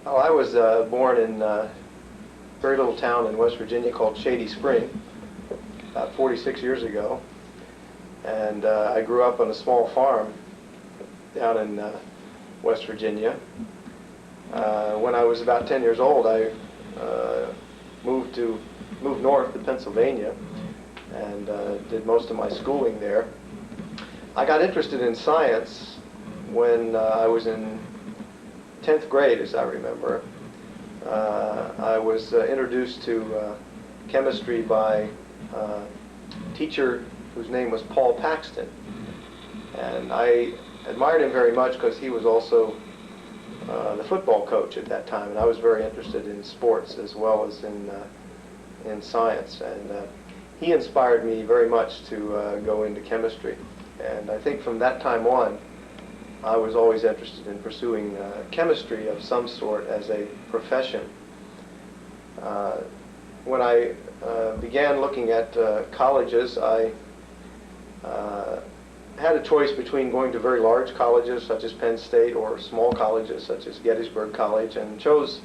Well, I was born in a very little town in West Virginia called Shady Spring about 46 years ago. And I grew up on a small farm down in West Virginia. When I was about 10 years old, I moved north to Pennsylvania and did most of my schooling there. I got interested in science when I was in 10th grade, as I remember. I was introduced to chemistry by a teacher whose name was Paul Paxton. And I admired him very much because he was also the football coach at that time, and I was very interested in sports as well as in science. And he inspired me very much to go into chemistry. And I think from that time on, I was always interested in pursuing chemistry of some sort as a profession. When I began looking at colleges, I had a choice between going to very large colleges such as Penn State or small colleges such as Gettysburg College, and chose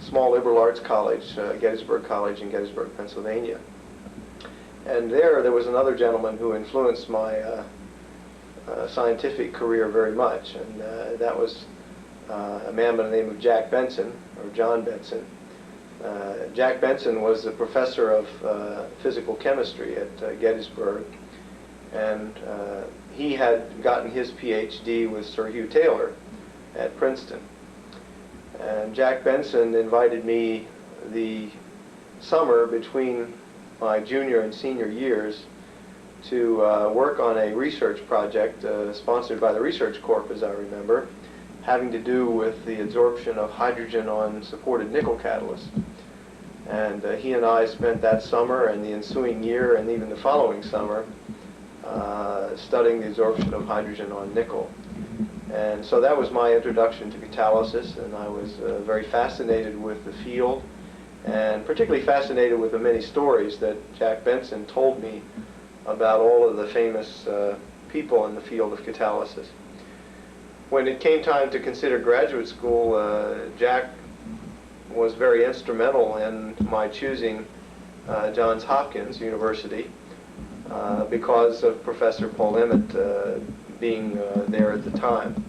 small liberal arts college, Gettysburg College in Gettysburg, Pennsylvania. And there was another gentleman who influenced my scientific career very much, and that was a man by the name of Jack Benson, or John Benson. Jack Benson was a professor of physical chemistry at Gettysburg, and he had gotten his PhD with Sir Hugh Taylor at Princeton. And Jack Benson invited me the summer between my junior and senior years to work on a research project sponsored by the Research Corp, as I remember, having to do with the absorption of hydrogen on supported nickel catalysts. And he and I spent that summer and the ensuing year and even the following summer studying the absorption of hydrogen on nickel. And so that was my introduction to catalysis, and I was very fascinated with the field, and particularly fascinated with the many stories that Jack Benson told me about all of the famous people in the field of catalysis. When it came time to consider graduate school, Jack was very instrumental in my choosing Johns Hopkins University because of Professor Paul Emmett being there at the time.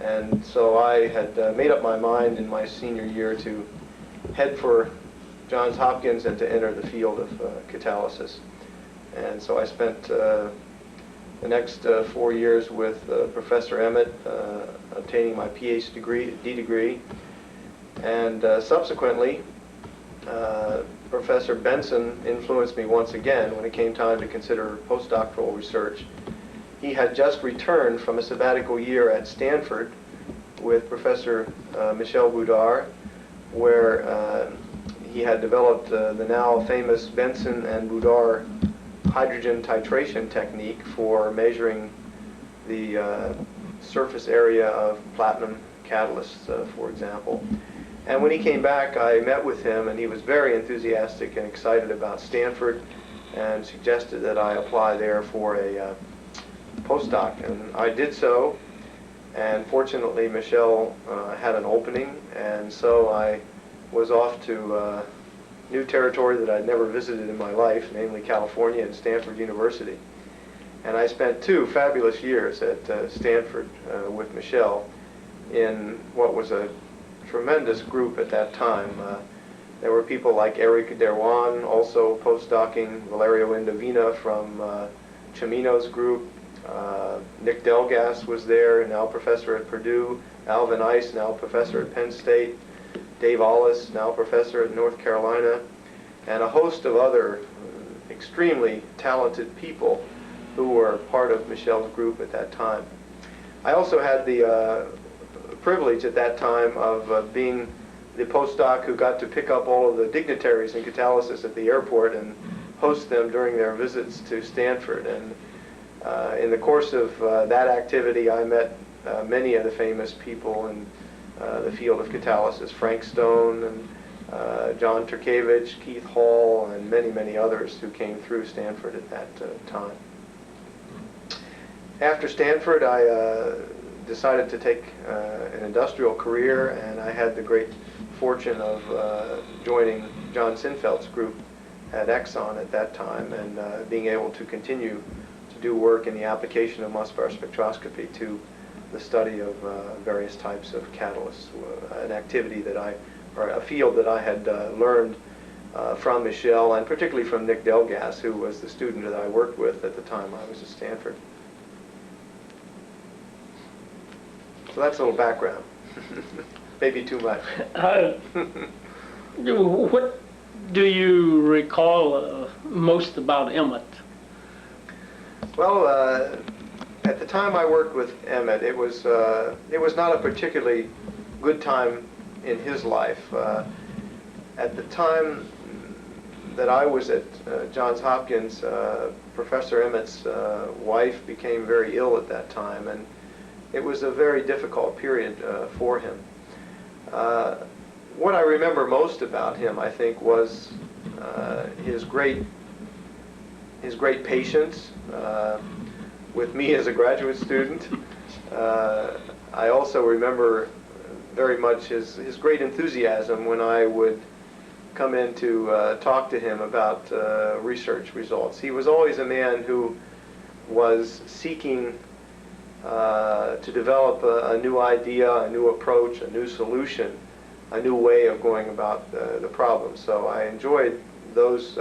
And so I had made up my mind in my senior year to head for Johns Hopkins and to enter the field of catalysis. And so I spent the next 4 years with Professor Emmett, obtaining my PhD degree. And subsequently, Professor Benson influenced me once again when it came time to consider postdoctoral research. He had just returned from a sabbatical year at Stanford with Professor Michel Boudard, where he had developed the now famous Benson and Boudard hydrogen titration technique for measuring the surface area of platinum catalysts, for example. And when he came back, I met with him, and he was very enthusiastic and excited about Stanford and suggested that I apply there for a postdoc. And I did so, and fortunately Michel had an opening, and so I was off to new territory that I'd never visited in my life, namely California and Stanford University. And I spent 2 fabulous years at Stanford with Michel in what was a tremendous group at that time. There were people like Eric Derwan, also postdocing, Valerio Indovina from Cimino's group, Nick Delgas was there, now professor at Purdue, Alvin Ice, now professor at Penn State, Dave Ollis, now professor at North Carolina, and a host of other extremely talented people who were part of Michel's group at that time. I also had the privilege at that time of being the postdoc who got to pick up all of the dignitaries in catalysis at the airport and host them during their visits to Stanford. And in the course of that activity, I met many of the famous people in the field of catalysis, Frank Stone and John Turkevich, Keith Hall, and many, many others who came through Stanford at that time. After Stanford, I decided to take an industrial career, and I had the great fortune of joining John Sinfeld's group at Exxon at that time, and being able to continue to do work in the application of mass-spectrometry spectroscopy to the study of various types of catalysts, an activity that or a field that I had learned from Michel, and particularly from Nick Delgas, who was the student that I worked with at the time I was at Stanford. So that's a little background. Maybe too much. What do you recall most about Emmett? Well, at the time I worked with Emmett, it was not a particularly good time in his life. At the time that I was at Johns Hopkins, Professor Emmett's wife became very ill at that time, and it was a very difficult period for him. What I remember most about him, I think, was his great patience with me as a graduate student. I also remember very much his great enthusiasm when I would come in to talk to him about research results. He was always a man who was seeking to develop a new idea, a new approach, a new solution, a new way of going about the problem. So I enjoyed those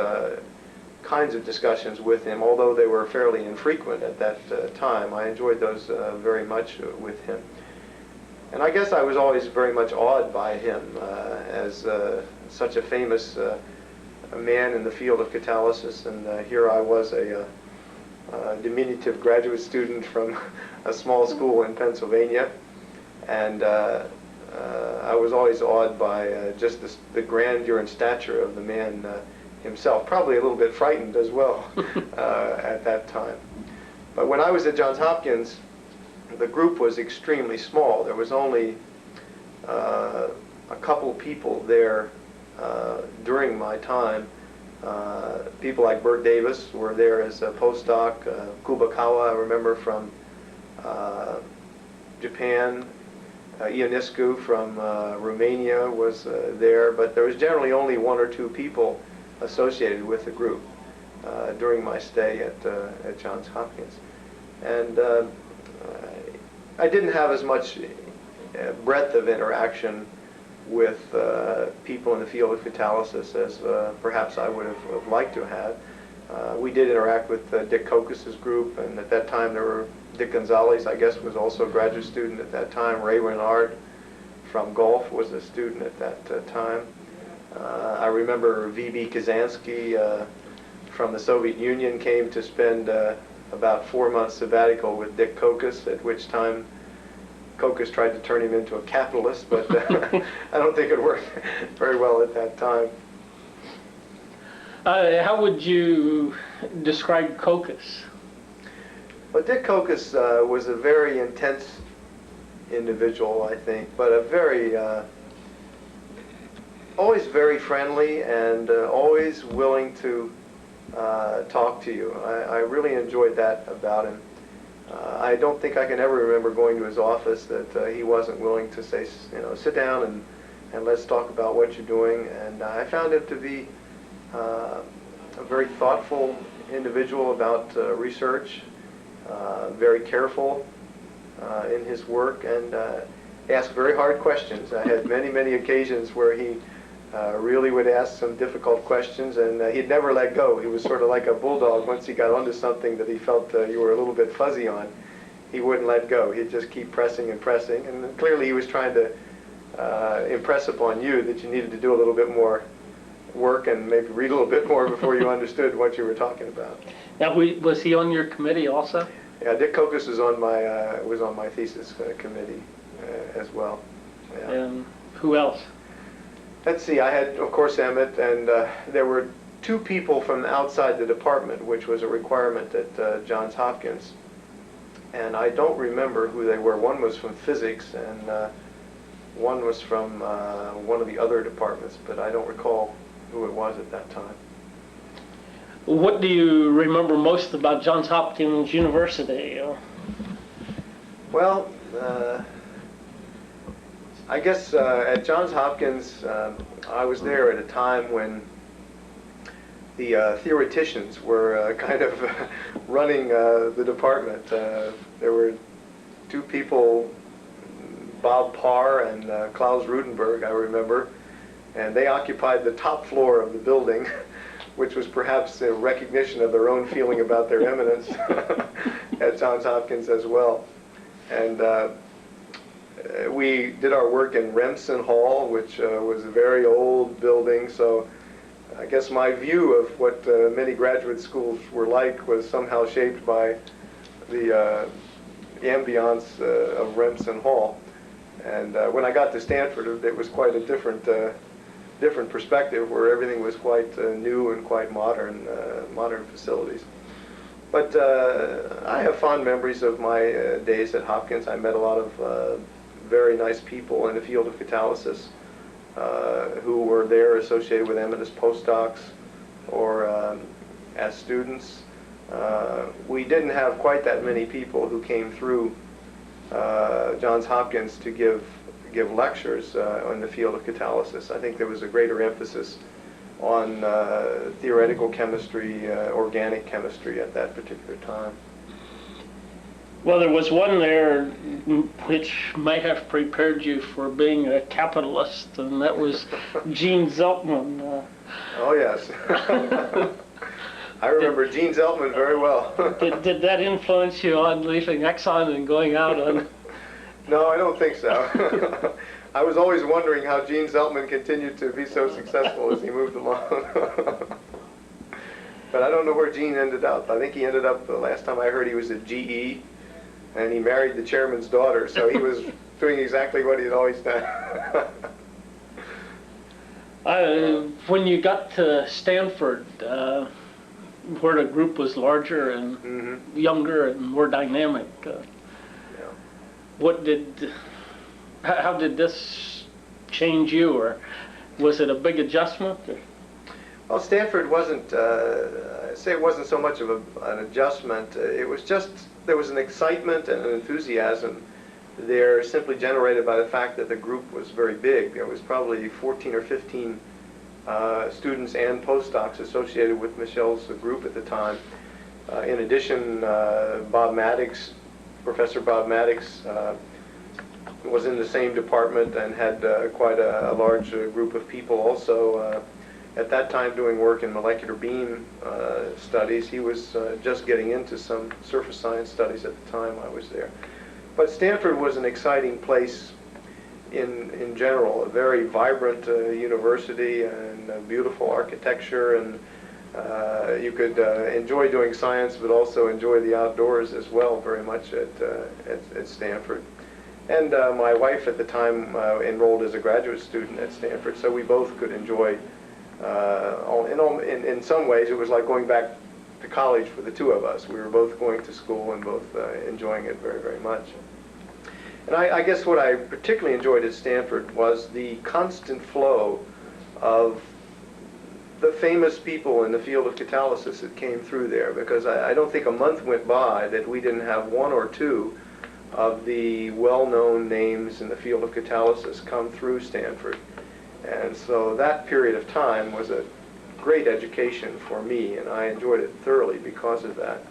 kinds of discussions with him, although they were fairly infrequent at that time. I enjoyed those very much with him. And I guess I was always very much awed by him as such a famous man in the field of catalysis, and here I was a diminutive graduate student from a small school in Pennsylvania, and I was always awed by just the grandeur and stature of the man himself, probably a little bit frightened as well at that time. But when I was at Johns Hopkins, the group was extremely small. There was only a couple people there during my time. People like Burt Davis were there as a postdoc. Kubakawa, I remember, from Japan. Ionescu from Romania was there, but there was generally only one or two people associated with the group during my stay at Johns Hopkins. And I didn't have as much breadth of interaction with people in the field of catalysis as perhaps I would have liked to have. We did interact with Dick Kokas's group, and at that time there were Dick Gonzalez, I guess, was also a graduate student at that time. Ray Renard from Gulf was a student at that time. I remember V.B. Kazansky from the Soviet Union came to spend about 4 months sabbatical with Dick Kokas, at which time Kokas tried to turn him into a capitalist, but I don't think it worked very well at that time. How would you describe Kokas? Well, Dick Kokas was a very intense individual, I think, but a very, always very friendly and always willing to talk to you. I really enjoyed that about him. I don't think I can ever remember going to his office that he wasn't willing to say, you know, sit down and let's talk about what you're doing. And I found him to be a very thoughtful individual about research, very careful in his work, and asked very hard questions. I had many, many occasions where he really would ask some difficult questions, and he'd never let go. He was sort of like a bulldog. Once he got onto something that he felt you were a little bit fuzzy on, he wouldn't let go. He'd just keep pressing and pressing, and clearly he was trying to impress upon you that you needed to do a little bit more work and maybe read a little bit more before you understood what you were talking about. Now, was he on your committee also? Yeah, Dick Kokas was on my thesis committee as well. Yeah. And who else? Let's see, I had, of course, Emmett, and there were two people from outside the department, which was a requirement at Johns Hopkins. And I don't remember who they were. One was from physics, and one was from one of the other departments, but I don't recall who it was at that time. What do you remember most about Johns Hopkins University? Well, I guess at Johns Hopkins, I was there at a time when the theoreticians were kind of running the department. There were two people, Bob Parr and Klaus Rudenberg, I remember, and they occupied the top floor of the building, which was perhaps a recognition of their own feeling about their eminence at Johns Hopkins as well. And we did our work in Remsen Hall, which was a very old building, so I guess my view of what many graduate schools were like was somehow shaped by the ambiance of Remsen Hall. And when I got to Stanford, it was quite a different perspective, where everything was quite new and quite modern facilities. But I have fond memories of my days at Hopkins. I met a lot of very nice people in the field of catalysis who were there associated with them as postdocs or as students. We didn't have quite that many people who came through Johns Hopkins to give lectures in the field of catalysis. I think there was a greater emphasis on theoretical chemistry, organic chemistry at that particular time. Well, there was one there which might have prepared you for being a capitalist, and that was Gene Zeltman. Oh, yes. I remember Gene Zeltman very well. Did that influence you on leaving Exxon and going out on... No, I don't think so. I was always wondering how Gene Zeltman continued to be so successful as he moved along. But I don't know where Gene ended up. I think he ended up, the last time I heard, he was at GE, and he married the chairman's daughter, so he was doing exactly what he had always done. When you got to Stanford, where the group was larger and younger and more dynamic, how did this change you, or was it a big adjustment? Or? Well, Stanford wasn't, I'd say it wasn't so much of an adjustment. It was just, there was an excitement and an enthusiasm there simply generated by the fact that the group was very big. There was probably 14 or 15 students and postdocs associated with Michel's group at the time. In addition, Professor Bob Maddox was in the same department and had quite a large group of people also at that time doing work in molecular beam studies. He was just getting into some surface science studies at the time I was there. But Stanford was an exciting place in general, a very vibrant university and beautiful architecture, and you could enjoy doing science but also enjoy the outdoors as well very much at Stanford. And my wife at the time enrolled as a graduate student at Stanford, so we both could enjoy, in some ways it was like going back to college for the two of us. We were both going to school and both enjoying it very, very much. And I guess what I particularly enjoyed at Stanford was the constant flow of the famous people in the field of catalysis that came through there, because I don't think a month went by that we didn't have one or two of the well-known names in the field of catalysis come through Stanford. And so that period of time was a great education for me, and I enjoyed it thoroughly because of that.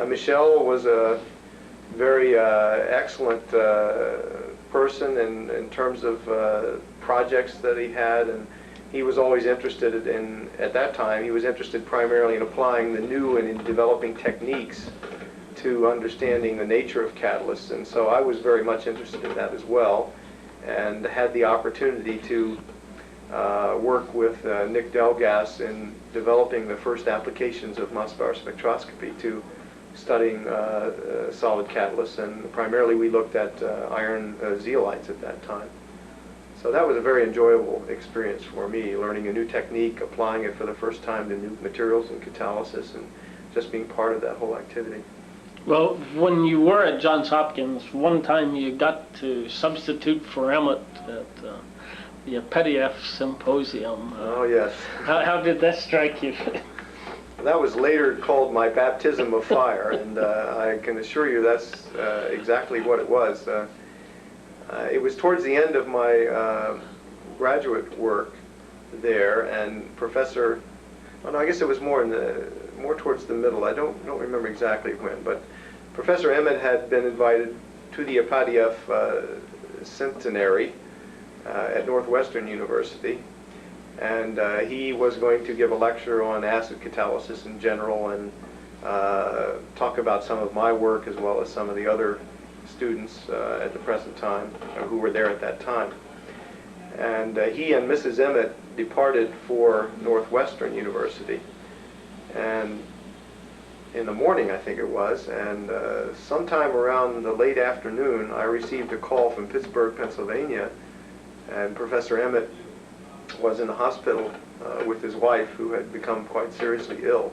Michel was a very excellent person in terms of projects that he had, and he was always interested in, at that time, he was interested primarily in applying the new and in developing techniques to understanding the nature of catalysts, and so I was very much interested in that as well, and had the opportunity to work with Nick Delgas in developing the first applications of Mossbauer spectroscopy to studying solid catalysts, and primarily we looked at iron zeolites at that time. So that was a very enjoyable experience for me, learning a new technique, applying it for the first time to new materials and catalysis, and just being part of that whole activity. Well, when you were at Johns Hopkins, one time you got to substitute for Emmett at the Petieff Symposium. Oh, yes. How did that strike you? That was later called my baptism of fire, and I can assure you that's exactly what it was. It was towards the end of my graduate work there, and Professor, oh no, I guess it was more towards the middle. I don't remember exactly when, but Professor Emmett had been invited to the Apadiev centenary at Northwestern University, and he was going to give a lecture on acid catalysis in general and talk about some of my work as well as some of the other students at the present time who were there at that time. And he and Mrs. Emmett departed for Northwestern University, and in the morning I think it was, and sometime around the late afternoon I received a call from Pittsburgh, Pennsylvania, and Professor Emmett was in the hospital with his wife, who had become quite seriously ill.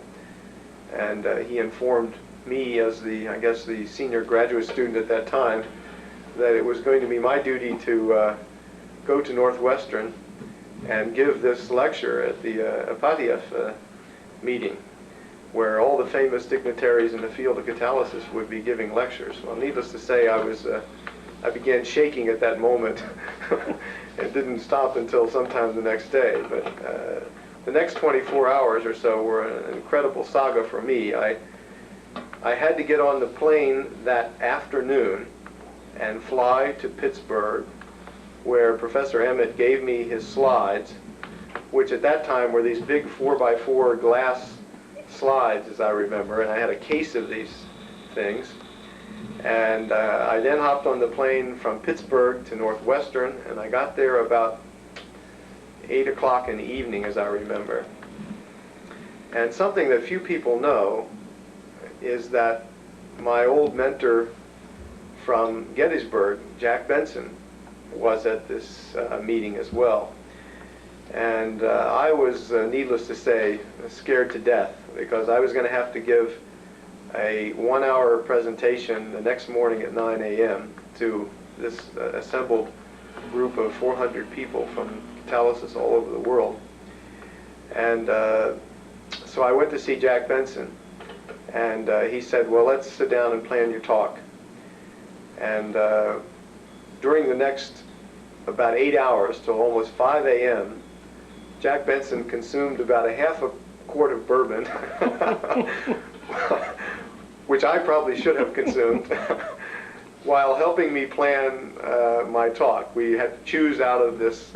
And he informed me, as I guess the senior graduate student at that time, that it was going to be my duty to go to Northwestern and give this lecture at the Apadiev meeting, where all the famous dignitaries in the field of catalysis would be giving lectures. Well, needless to say, I began shaking at that moment. It didn't stop until sometime the next day, but the next 24 hours or so were an incredible saga for me. I had to get on the plane that afternoon and fly to Pittsburgh, where Professor Emmett gave me his slides, which at that time were these big 4x4 glass slides, as I remember, and I had a case of these things. And I then hopped on the plane from Pittsburgh to Northwestern, and I got there about 8 o'clock in the evening, as I remember. And something that few people know is that my old mentor from Gettysburg, Jack Benson, was at this meeting as well. And I was, needless to say, scared to death, because I was going to have to give a 1-hour presentation the next morning at 9 a.m. to this assembled group of 400 people from catalysis all over the world. And so I went to see Jack Benson, and he said, well, let's sit down and plan your talk. And during the next about 8 hours till almost 5 a.m., Jack Benson consumed about a half a quart of bourbon, which I probably should have consumed, while helping me plan my talk. We had to choose out of this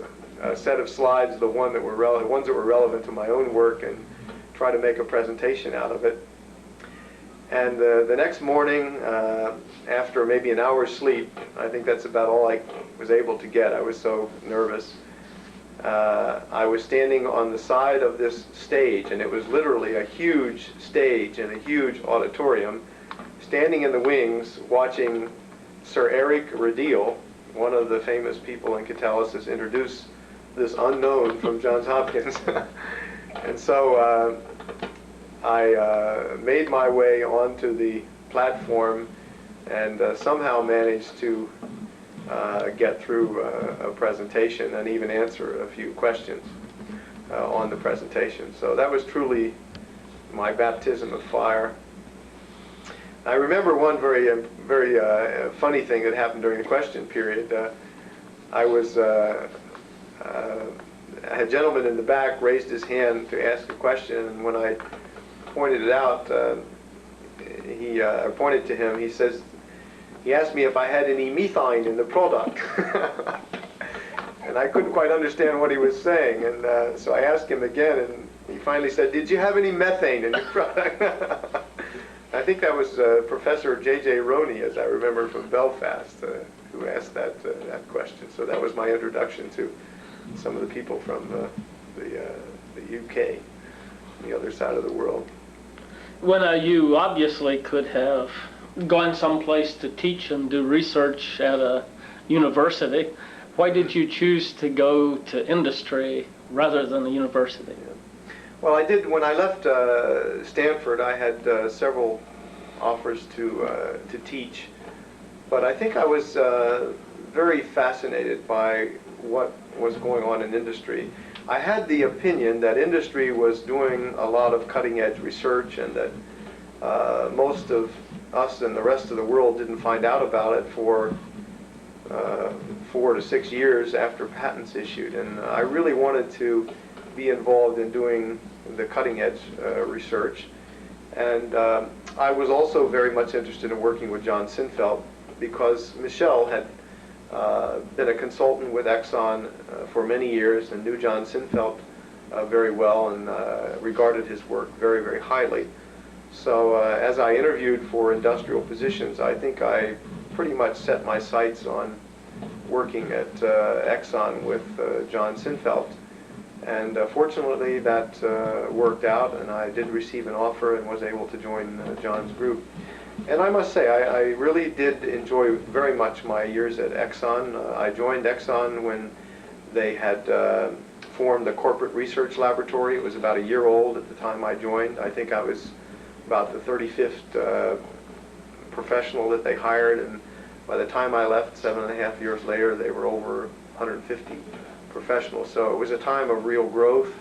set of slides the ones that were relevant to my own work and try to make a presentation out of it. And the next morning, after maybe an hour's sleep, I think that's about all I was able to get. I was so nervous. I was standing on the side of this stage, and it was literally a huge stage in a huge auditorium, standing in the wings watching Sir Eric Radiel, one of the famous people in catalysis, introduce this unknown from Johns Hopkins. And so I made my way onto the platform and somehow managed to get through a presentation and even answer a few questions on the presentation. So that was truly my baptism of fire. I remember one very funny thing that happened during the question period. A gentleman in the back raised his hand to ask a question, and when I pointed it out, I pointed to him. He asked me if I had any methane in the product. And I couldn't quite understand what he was saying, and so I asked him again, and he finally said, "Did you have any methane in your product?" I think that was Professor J.J. Roney, as I remember, from Belfast, who asked that question. So that was my introduction to some of the people from the UK, the other side of the world. Well, you obviously could have gone someplace to teach and do research at a university. Why did you choose to go to industry rather than the university? Well, I did. When I left Stanford, I had several offers to teach, but I think I was very fascinated by what was going on in industry. I had the opinion that industry was doing a lot of cutting-edge research, and that most of us and the rest of the world didn't find out about it for 4 to 6 years after patents issued. And I really wanted to be involved in doing the cutting-edge research. And I was also very much interested in working with John Sinfeld, because Michel had been a consultant with Exxon for many years and knew John Sinfeld very well, and regarded his work very, very highly. So as I interviewed for industrial positions, I think I pretty much set my sights on working at Exxon with John Sinfeld. And fortunately that worked out, and I did receive an offer and was able to join John's group. And I must say, I really did enjoy very much my years at Exxon. I joined Exxon when they had formed the corporate research laboratory. It was about a year old at the time I joined. I think I was about the 35th professional that they hired, and by the time I left, 7.5 years later, they were over 150 professionals. So it was a time of real growth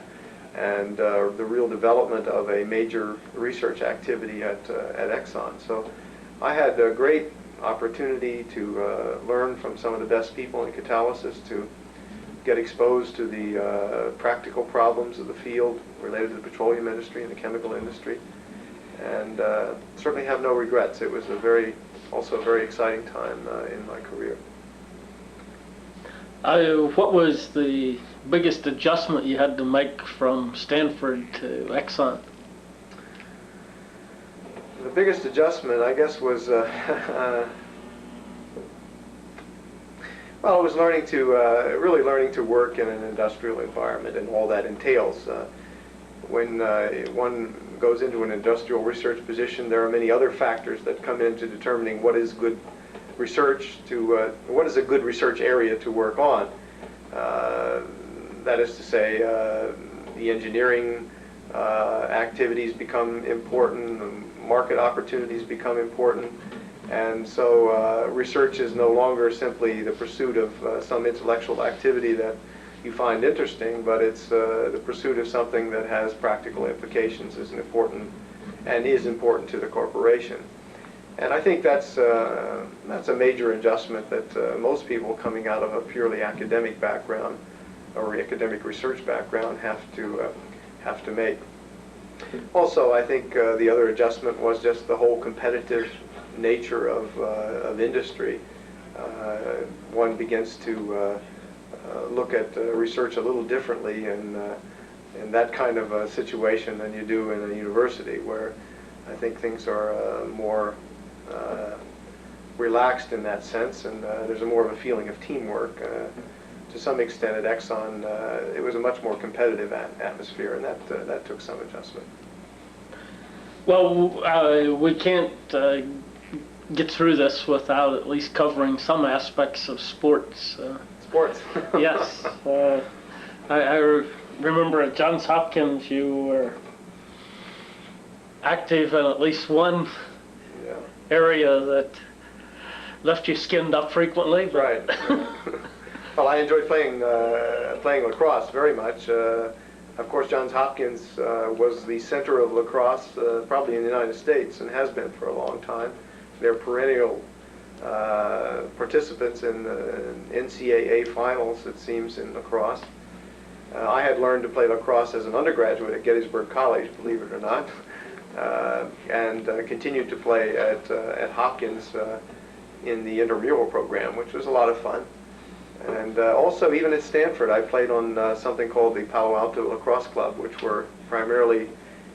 and the real development of a major research activity at Exxon. So I had a great opportunity to learn from some of the best people in catalysis, to get exposed to the practical problems of the field related to the petroleum industry and the chemical industry, and certainly have no regrets. It was also a very exciting time in my career. What was the biggest adjustment you had to make from Stanford to Exxon? The biggest adjustment, I guess, was well, it was really learning to work in an industrial environment and all that entails. When one goes into an industrial research position, there are many other factors that come into determining what is good research what is a good research area to work on. That is to say, the engineering activities become important, the market opportunities become important, and so research is no longer simply the pursuit of some intellectual activity that you find interesting, but it's the pursuit of something that has practical implications, is important to the corporation. And I think that's a major adjustment that most people coming out of a purely academic background or academic research background have to make. Also, I think the other adjustment was just the whole competitive nature of industry. One begins to look at research a little differently in that kind of a situation than you do in a university, where I think things are more relaxed in that sense, and there's more of a feeling of teamwork. To some extent at Exxon, it was a much more competitive atmosphere, and that took some adjustment. Well, we can't get through this without at least covering some aspects of sports. Sports. Yes. I remember at Johns Hopkins you were active in at least one area that left you skinned up frequently. Right. Well, I enjoyed playing lacrosse very much. Of course, Johns Hopkins was the center of lacrosse probably in the United States, and has been for a long time. They're perennial participants in NCAA finals, it seems, in lacrosse. I had learned to play lacrosse as an undergraduate at Gettysburg College, believe it or not, and continued to play at Hopkins in the intramural program, which was a lot of fun. And also, even at Stanford, I played on something called the Palo Alto Lacrosse Club, which were primarily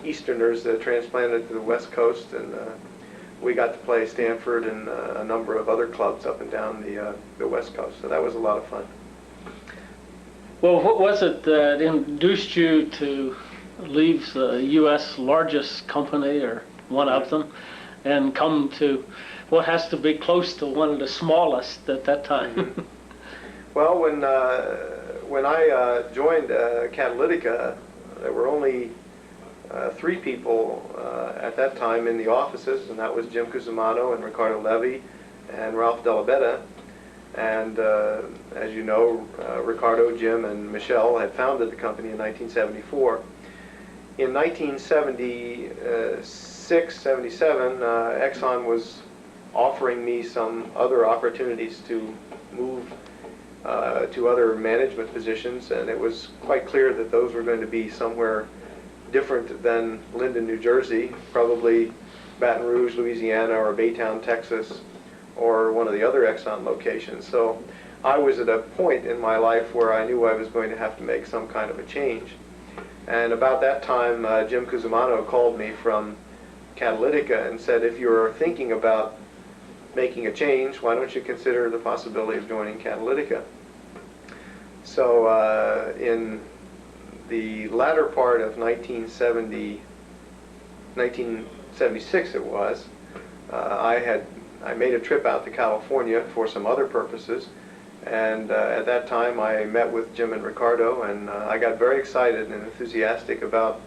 Easterners transplanted to the West Coast, and we got to play Stanford and a number of other clubs up and down the West Coast, so that was a lot of fun. Well, what was it that induced you to leave the U.S. largest company, or one of them, and come to what has to be close to one of the smallest at that time? Mm-hmm. Well, when I joined Catalytica, there were only 3 people at that time in the offices, and that was Jim Cusimano and Ricardo Levy and Ralph Della Betta. And as you know, Ricardo, Jim, and Michelle had founded the company in 1974. In 1976, 77, Exxon was offering me some other opportunities to move to other management positions, and it was quite clear that those were going to be somewhere different than Linden, New Jersey, probably Baton Rouge, Louisiana, or Baytown, Texas, or one of the other Exxon locations. So I was at a point in my life where I knew I was going to have to make some kind of a change. And about that time, Jim Cusimano called me from Catalytica and said, if you're thinking about making a change, why don't you consider the possibility of joining Catalytica? So in the latter part of 1976 it was, I made a trip out to California for some other purposes, and at that time I met with Jim and Ricardo, and I got very excited and enthusiastic about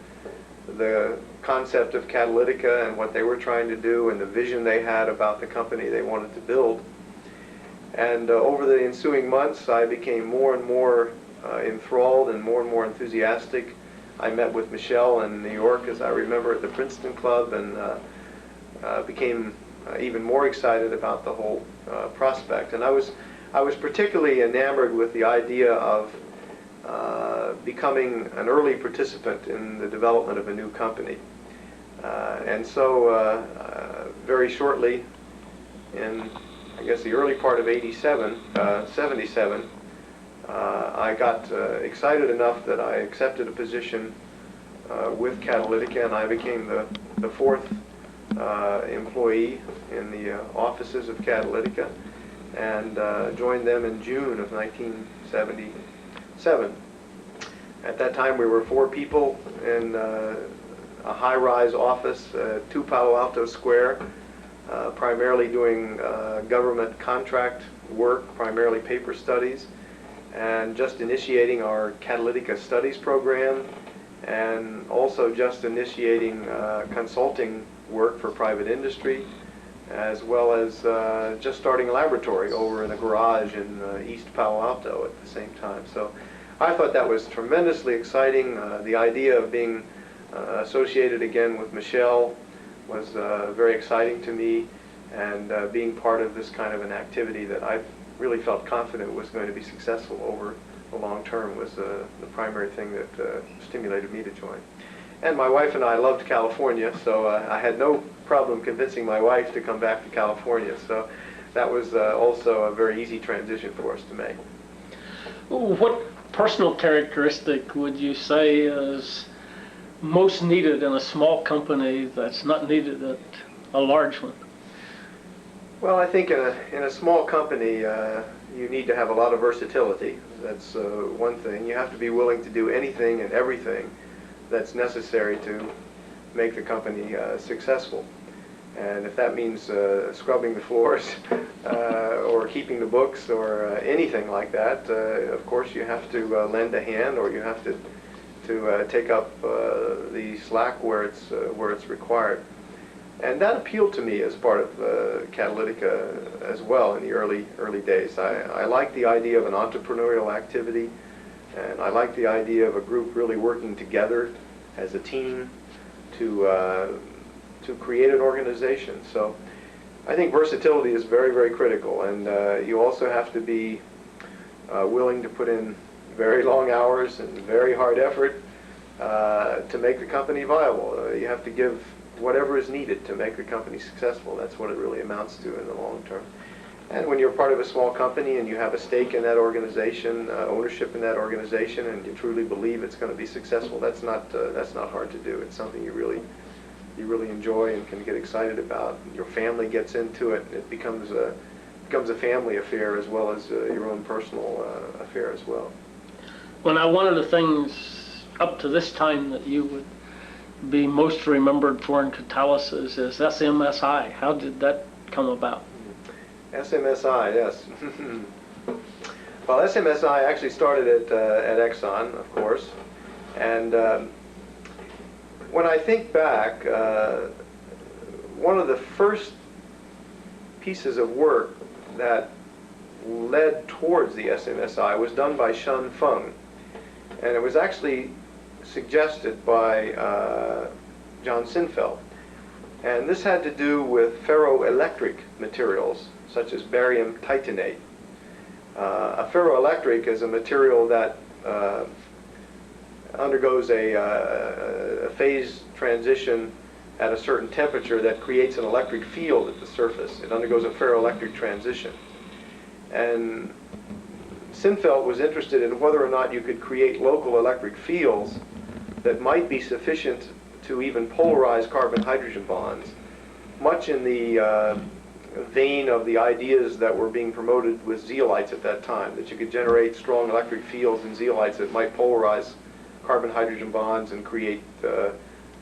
the concept of Catalytica and what they were trying to do and the vision they had about the company they wanted to build. And over the ensuing months I became more and more enthralled and more enthusiastic. I met with Michelle in New York, as I remember, at the Princeton Club, and became even more excited about the whole prospect. And I was particularly enamored with the idea of becoming an early participant in the development of a new company. And so very shortly, in I guess the early part of 77, I got excited enough that I accepted a position with Catalytica, and I became the fourth employee in the offices of Catalytica, and joined them in June of 1977. At that time we were 4 people in a high-rise office, 2 Palo Alto Square, primarily doing government contract work, primarily paper studies, and just initiating our Catalytica Studies program, and also just initiating consulting work for private industry, as well as just starting a laboratory over in a garage in East Palo Alto at the same time. So I thought that was tremendously exciting. The idea of being associated again with Michelle was very exciting to me, and being part of this kind of an activity that I really felt confident was going to be successful over the long term was the primary thing that stimulated me to join. And my wife and I loved California, so I had no problem convincing my wife to come back to California. So that was also a very easy transition for us to make. What personal characteristic would you say is most needed in a small company that's not needed at a large one? Well, I think in a small company, you need to have a lot of versatility. That's one thing. You have to be willing to do anything and everything that's necessary to make the company successful. And if that means scrubbing the floors or keeping the books or anything like that, of course you have to lend a hand, or you have to take up the slack where it's required. And that appealed to me as part of Catalytica as well in the early days. I like the idea of an entrepreneurial activity, and I like the idea of a group really working together as a team to create an organization. So I think versatility is very, very critical, and you also have to be willing to put in very long hours and very hard effort to make the company viable. You have to give whatever is needed to make the company successful. That's what it really amounts to in the long term. And when you're part of a small company and you have a stake in that organization, ownership in that organization, and you truly believe it's going to be successful, that's not hard to do. It's something you really enjoy and can get excited about. Your family gets into it. It becomes a family affair as well as your own personal affair as well. Well, now, one of the things up to this time that you would be most remembered for in catalysis is SMSI. How did that come about? SMSI, yes. Well, SMSI actually started at Exxon, of course, and when I think back, one of the first pieces of work that led towards the SMSI was done by Shun Feng, and it was actually suggested by John Sinfeld. And this had to do with ferroelectric materials, such as barium titanate. A ferroelectric is a material that undergoes a phase transition at a certain temperature that creates an electric field at the surface. It undergoes a ferroelectric transition. And Sinfeld was interested in whether or not you could create local electric fields that might be sufficient to even polarize carbon-hydrogen bonds, much in the vein of the ideas that were being promoted with zeolites at that time, that you could generate strong electric fields in zeolites that might polarize carbon-hydrogen bonds and create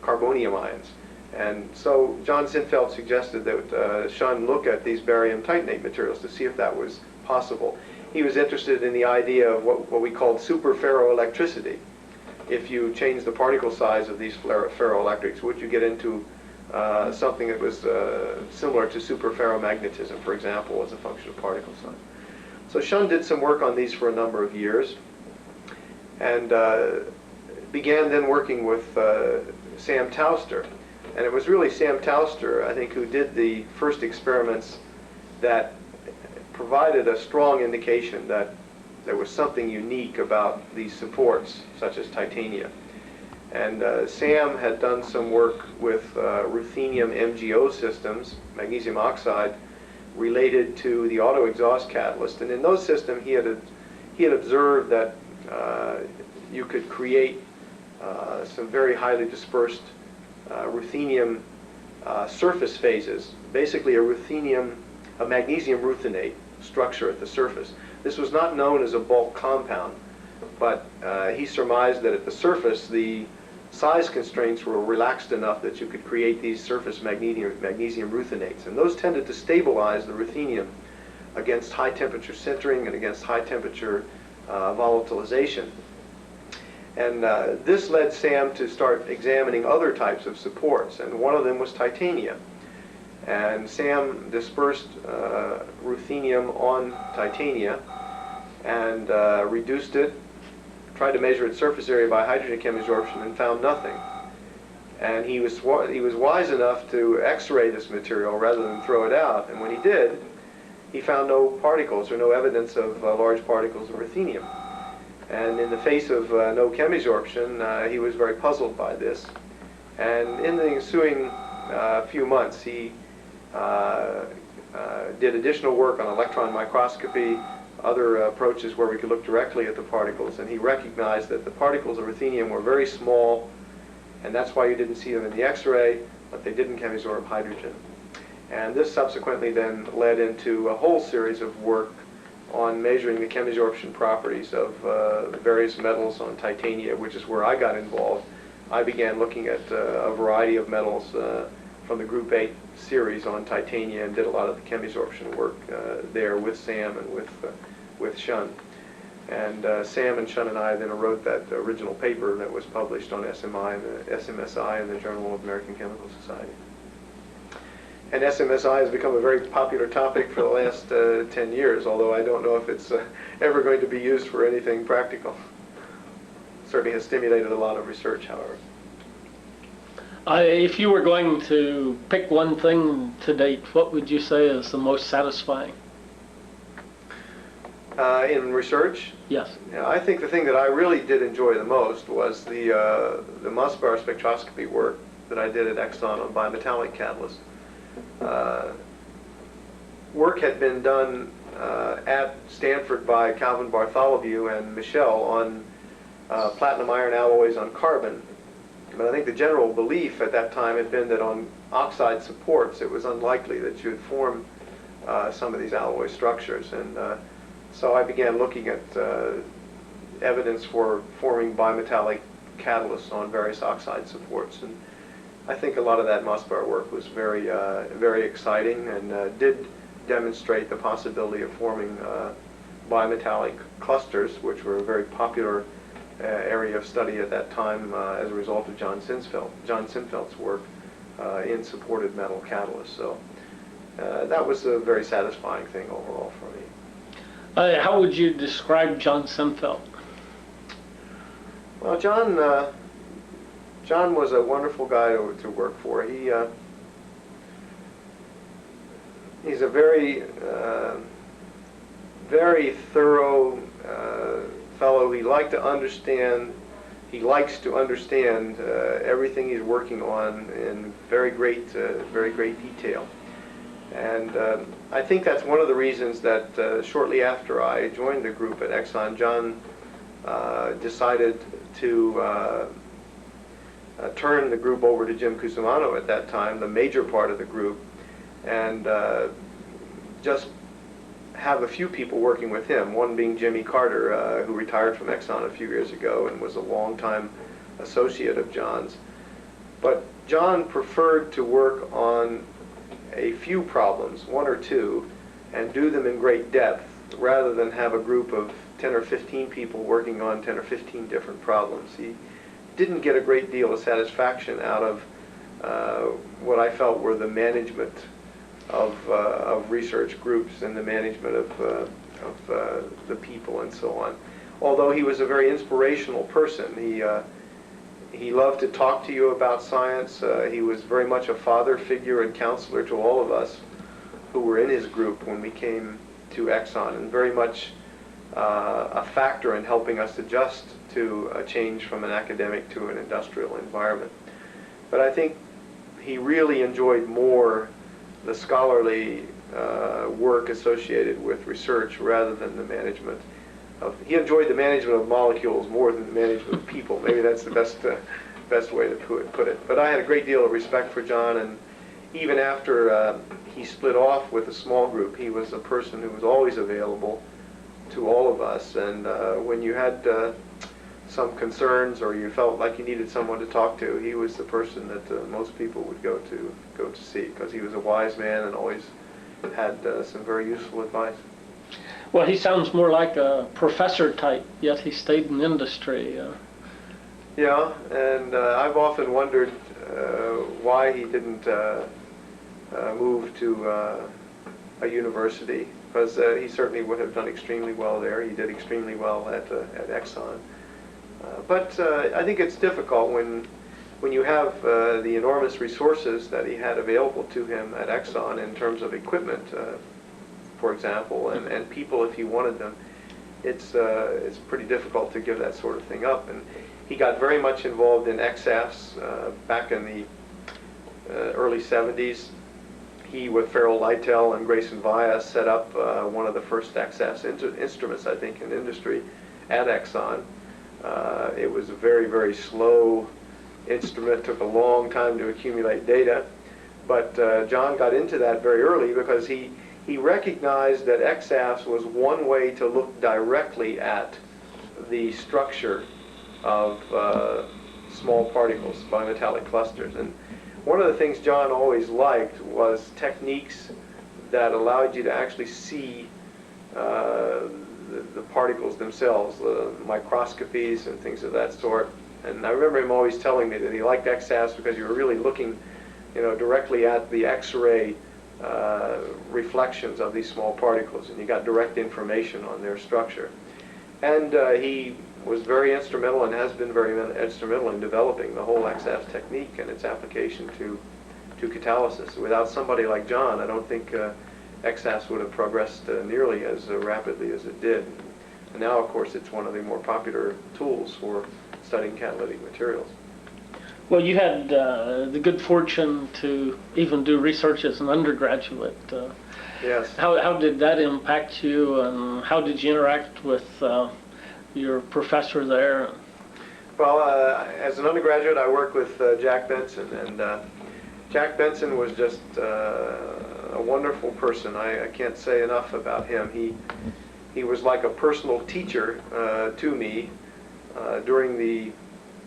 carbonium ions. And so John Sinfeld suggested that Shun look at these barium titanate materials to see if that was possible. He was interested in the idea of what we called superferroelectricity. If you change the particle size of these ferroelectrics, would you get into something that was similar to superferromagnetism, for example, as a function of particle size? So Shun did some work on these for a number of years, and began then working with Sam Towster. And it was really Sam Towster, I think, who did the first experiments that provided a strong indication that there was something unique about these supports, such as titania. And Sam had done some work with ruthenium MgO systems, magnesium oxide, related to the auto exhaust catalyst. And in those systems, he had observed that you could create some very highly dispersed ruthenium surface phases, basically a magnesium ruthenate structure at the surface. This was not known as a bulk compound, but he surmised that at the surface the size constraints were relaxed enough that you could create these surface magnesium ruthenates, and those tended to stabilize the ruthenium against high temperature sintering and against high temperature volatilization. And this led Sam to start examining other types of supports, and one of them was titania. And Sam dispersed ruthenium on titania and reduced it, tried to measure its surface area by hydrogen chemisorption, and found nothing. And he was wise enough to X-ray this material rather than throw it out, and when he did, he found no particles or no evidence of large particles of ruthenium. And in the face of no chemisorption, he was very puzzled by this. And in the ensuing few months, he did additional work on electron microscopy, other approaches where we could look directly at the particles, and he recognized that the particles of ruthenium were very small, and that's why you didn't see them in the X-ray, but they didn't chemisorb hydrogen. And this subsequently then led into a whole series of work on measuring the chemisorption properties of various metals on titania, which is where I got involved. I began looking at a variety of metals from the Group 8 series on titania and did a lot of the chemisorption work there with Sam and with Shun. And Sam and Shun and I then wrote that original paper that was published on SMSI in the Journal of American Chemical Society. And SMSI has become a very popular topic for the last 10 years, although I don't know if it's ever going to be used for anything practical. It certainly has stimulated a lot of research, however. If you were going to pick one thing to date, what would you say is the most satisfying? In research? Yes. Yeah, I think the thing that I really did enjoy the most was the Mossbauer spectroscopy work that I did at Exxon on bimetallic catalysts. Work had been done at Stanford by Calvin Bartholomew and Michel on platinum iron alloys on carbon. But I think the general belief at that time had been that on oxide supports it was unlikely that you'd form some of these alloy structures. And so I began looking at evidence for forming bimetallic catalysts on various oxide supports. And I think a lot of that Mossbauer work was very, very exciting and did demonstrate the possibility of forming bimetallic clusters, which were a very popular area of study at that time as a result of John Sinfeld's work in supported metal catalysts. So that was a very satisfying thing overall for me. How would you describe John Sinfeld? Well, John was a wonderful guy to work for. He's a very very thorough fellow. He likes to understand everything he's working on in very great detail. And I think that's one of the reasons that shortly after I joined the group at Exxon, John decided to turn the group over to Jim Cusimano at that time, the major part of the group, and just have a few people working with him, one being Jimmy Carter, who retired from Exxon a few years ago and was a longtime associate of John's. But John preferred to work on a few problems, one or two, and do them in great depth, rather than have a group of 10 or 15 people working on 10 or 15 different problems. He didn't get a great deal of satisfaction out of what I felt were the management of research groups and the management of the people and so on. Although he was a very inspirational person, he loved to talk to you about science. He was very much a father figure and counselor to all of us who were in his group when we came to Exxon, and very much a factor in helping us adjust to a change from an academic to an industrial environment. But I think he really enjoyed more the scholarly work associated with research rather than the management of. He enjoyed the management of molecules more than the management of people. Maybe that's the best way to put it. But I had a great deal of respect for John, and even after he split off with a small group, he was a person who was always available to all of us. And when you had some concerns or you felt like you needed someone to talk to, he was the person that most people would go to see, because he was a wise man and always had some very useful advice. Well, he sounds more like a professor type, yet he stayed in industry. Yeah, and I've often wondered why he didn't move to a university, because he certainly would have done extremely well there. He did extremely well at Exxon. But I think it's difficult when you have the enormous resources that he had available to him at Exxon in terms of equipment, for example, and people if he wanted them. It's pretty difficult to give that sort of thing up. And he got very much involved in XFs back in the early 70s. He, with Farrell Lytell and Grayson Via, set up one of the first XFs instruments, I think, in industry at Exxon. It was a very, very slow instrument, took a long time to accumulate data, but John got into that very early because he recognized that XFs was one way to look directly at the structure of small particles, bimetallic clusters. And one of the things John always liked was techniques that allowed you to actually see the particles themselves, microscopies and things of that sort. And I remember him always telling me that he liked XFs because you were really looking, directly at the X-ray reflections of these small particles, and you got direct information on their structure. And he was very instrumental and has been very instrumental in developing the whole XF technique and its application to catalysis. Without somebody like John, I don't think XFs would have progressed nearly as rapidly as it did. And now, of course, it's one of the more popular tools for studying catalytic materials. Well, you had the good fortune to even do research as an undergraduate. Yes. How did that impact you, and how did you interact with your professor there? Well, as an undergraduate, I worked with Jack Benson, and Jack Benson was just a wonderful person. I can't say enough about him. He was like a personal teacher to me during the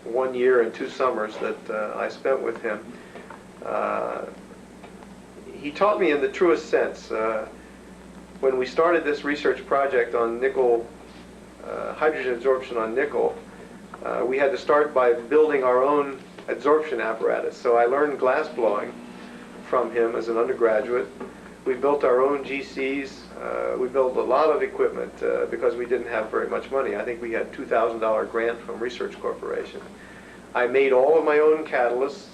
1 year and 2 summers that I spent with him. He taught me in the truest sense. When we started this research project on nickel, hydrogen absorption on nickel, we had to start by building our own adsorption apparatus. So I learned glass blowing from him as an undergraduate. We built our own GCs. we built a lot of equipment because we didn't have very much money. I think we had $2,000 grant from Research Corporation. I made all of my own catalysts,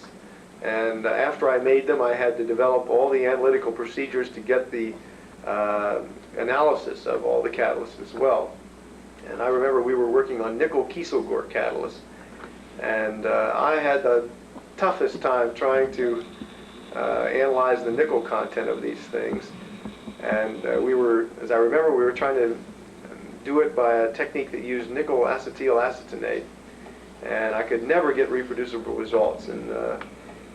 and after I made them, I had to develop all the analytical procedures to get the analysis of all the catalysts as well. And I remember we were working on nickel Kieselguhr catalysts, and I had the toughest time trying to analyze the nickel content of these things. And as I remember, we were trying to do it by a technique that used nickel acetyl acetonate, and I could never get reproducible results. And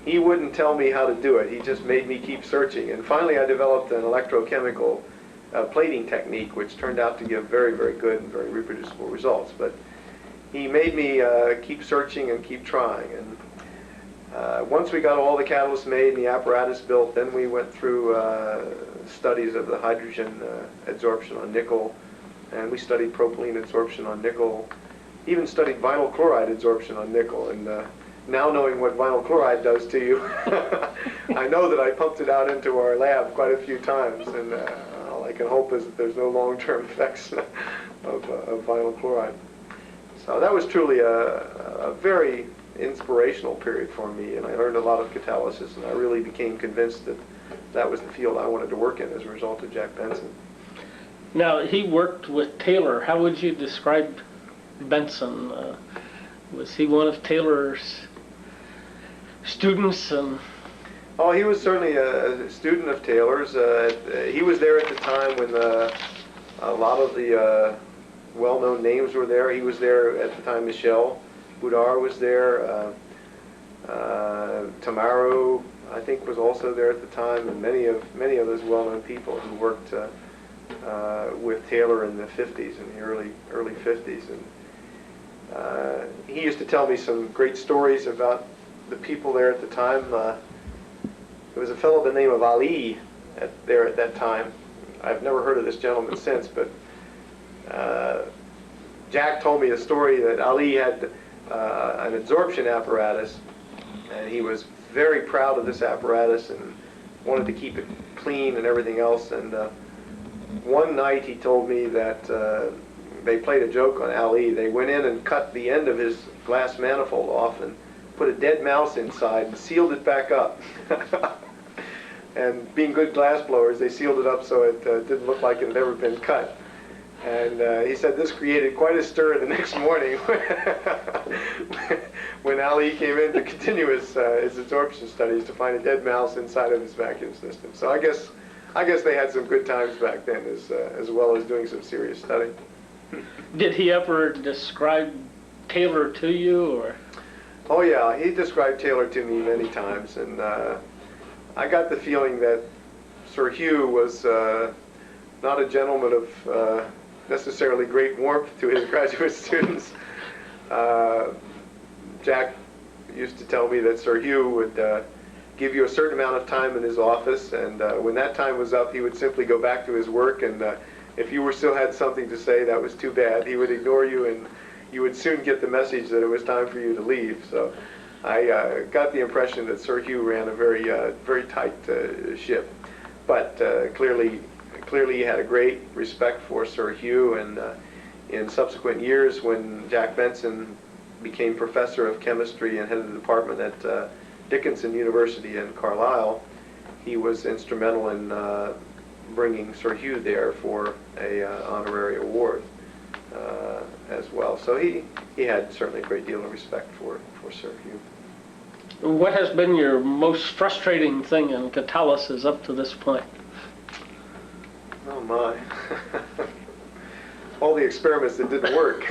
he wouldn't tell me how to do it. He just made me keep searching. And finally, I developed an electrochemical plating technique, which turned out to give very, very good and very reproducible results. But he made me keep searching and keep trying. And once we got all the catalysts made and the apparatus built, then we went through studies of the hydrogen adsorption on nickel, and we studied propylene adsorption on nickel, even studied vinyl chloride adsorption on nickel. And now knowing what vinyl chloride does to you, I know that I pumped it out into our lab quite a few times, and all I can hope is that there's no long-term effects of vinyl chloride. So that was truly a very inspirational period for me, and I learned a lot of catalysis, and I really became convinced that that was the field I wanted to work in as a result of Jack Benson. Now, he worked with Taylor. How would you describe Benson? Was he one of Taylor's students? Oh, he was certainly a student of Taylor's. He was there at the time when a lot of the well-known names were there. He was there at the time. Michel Boudard was there. Tamaro, I think, was also there at the time, and many of those well-known people who worked with Taylor in the 50s, in the early 50s. And he used to tell me some great stories about the people there at the time. There was a fellow by the name of Ali there at that time. I've never heard of this gentleman since, but Jack told me a story that Ali had an adsorption apparatus, and he was very proud of this apparatus and wanted to keep it clean and everything else. And one night he told me that they played a joke on Ali. They went in and cut the end of his glass manifold off and put a dead mouse inside and sealed it back up. And being good glass blowers, they sealed it up so it didn't look like it had ever been cut. And he said this created quite a stir the next morning when Ali came in to continue his absorption studies to find a dead mouse inside of his vacuum system. So I guess they had some good times back then, as well as doing some serious study. Did he ever describe Taylor to you, or? Oh yeah, he described Taylor to me many times, and I got the feeling that Sir Hugh was not a gentleman of necessarily great warmth to his graduate students. Jack used to tell me that Sir Hugh would give you a certain amount of time in his office, and when that time was up, he would simply go back to his work, and if you still had something to say, that was too bad. He would ignore you, and you would soon get the message that it was time for you to leave. So I got the impression that Sir Hugh ran a very tight ship. But clearly he had a great respect for Sir Hugh, and in subsequent years when Jack Benson became professor of chemistry and head of the department at Dickinson University in Carlisle, he was instrumental in bringing Sir Hugh there for a honorary award as well. So he had certainly a great deal of respect for Sir Hugh. What has been your most frustrating thing in catalysis up to this point? Oh my. All the experiments that didn't work.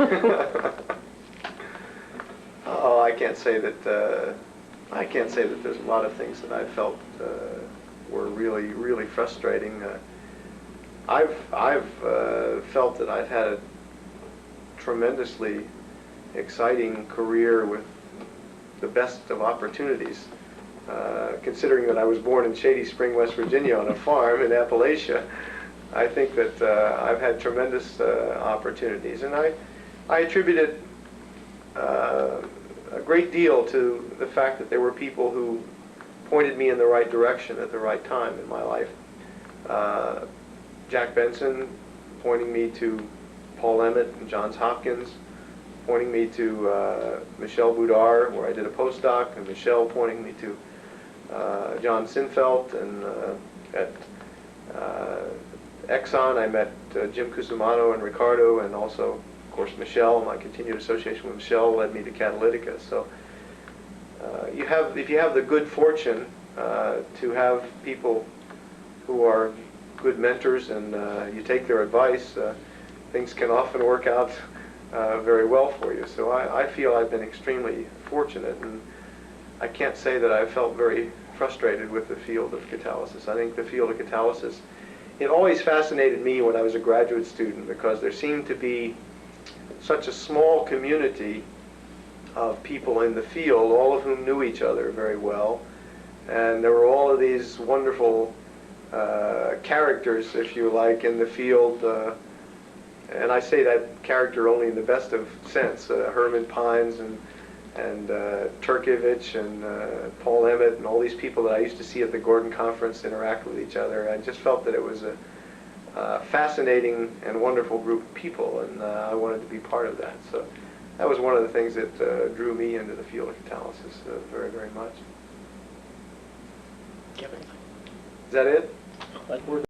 Oh, I can't say that there's a lot of things that I felt were really frustrating. I've felt that I've had a tremendously exciting career with the best of opportunities. Considering that I was born in Shady Spring, West Virginia on a farm in Appalachia, I think that I've had tremendous opportunities, and I attribute it a great deal to the fact that there were people who pointed me in the right direction at the right time in my life. Jack Benson pointing me to Paul Emmett and Johns Hopkins, pointing me to Michel Boudard, where I did a postdoc, and Michel pointing me to John Sinfelt, and at Exxon I met Jim Cusimano and Ricardo, and also, of course, Michel. My continued association with Michel led me to Catalytica. So if you have the good fortune to have people who are good mentors and you take their advice, things can often work out very well for you. So I feel I've been extremely fortunate, and I can't say that I've felt very frustrated with the field of catalysis. I think the field of catalysis, it always fascinated me when I was a graduate student, because there seemed to be such a small community of people in the field, all of whom knew each other very well, and there were all of these wonderful characters, if you like, in the field, and I say that character only in the best of sense. Herman Pines and Turkevich and Paul Emmett and all these people that I used to see at the Gordon Conference interact with each other. I just felt that it was a fascinating and wonderful group of people, and I wanted to be part of that. So that was one of the things that drew me into the field of catalysis very, very much. Do you have anything? Is that it? We're